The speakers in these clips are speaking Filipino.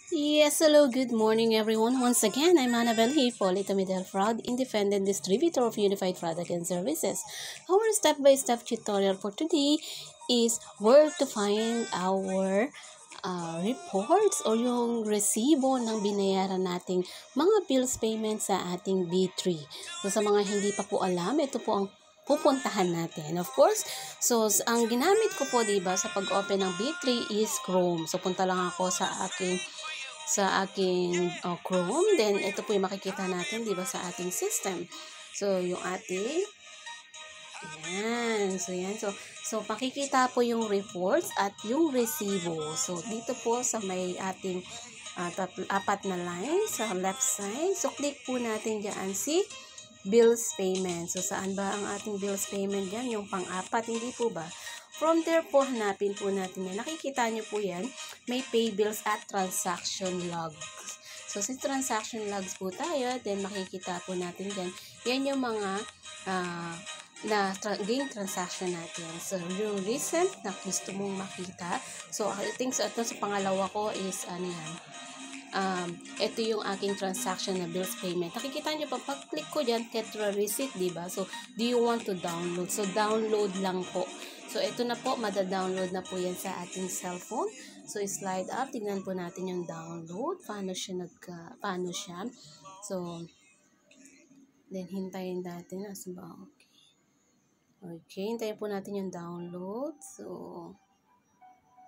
Yes, hello, good morning everyone. Once again, I'm Annabelle Hippolyta Medel Fraud, independent distributor of Unified Product and Services. Our step-by-step tutorial for today is where to find our reports o yung resibo ng binayaran nating mga bills payment sa ating B3. So sa mga hindi pa po alam, ito po ang pupuntahan natin. Of course, ang ginamit ko po, diba, sa pag-open ng B3 is Chrome. So punta lang ako sa aking Chrome. Then, ito po yung makikita natin, di ba, sa ating system. So, yung ating, yan. So, makikita po yung reports at yung resibo. So, dito po sa may ating apat na line sa left side. So, click po natin dyan si bills payment. So, saan ba ang ating bills payment dyan? Yung pang-apat, hindi po ba? From there po, hanapin po natin yan. Nakikita nyo po yan, may pay bills at transaction logs. So, sa transaction logs po tayo, then makikita po natin yan. Yan yung mga game transaction natin. So, yung recent na gusto mong makita. So, I think ito sa pangalawa ko is, ito yung aking transaction na bills payment. Nakikita nyo pa, pag-click ko dyan, get receipt, diba? So, do you want to download? So, download lang po. So, ito na po, mada-download na po yan sa ating cellphone. So, slide up, tignan po natin yung download. Paano siya. So, then, hintayin natin. Okay, hintayin po natin yung download. So,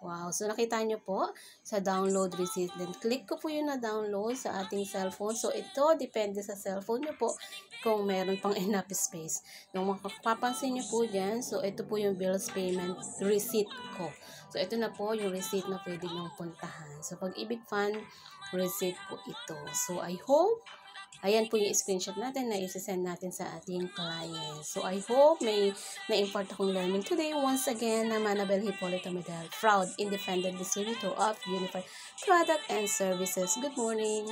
wow. So, nakita nyo po sa download receipt. Then, click ko po yung na-download sa ating cellphone. So, ito, depende sa cellphone nyo po kung meron pang enough space. Yung mapapansin nyo po dyan, so, ito po yung bills payment receipt ko. So, ito na po yung receipt na pwede nyong puntahan. So, Pag-ibig Fund receipt po ito. So, I hope ayan po yung screenshot natin na isi-send natin sa ating client. So, I hope may na-import akong learning today. Once again, I'm Annabelle Hippolyta Medel, proud independent distributor of Unified Product and Services. Good morning!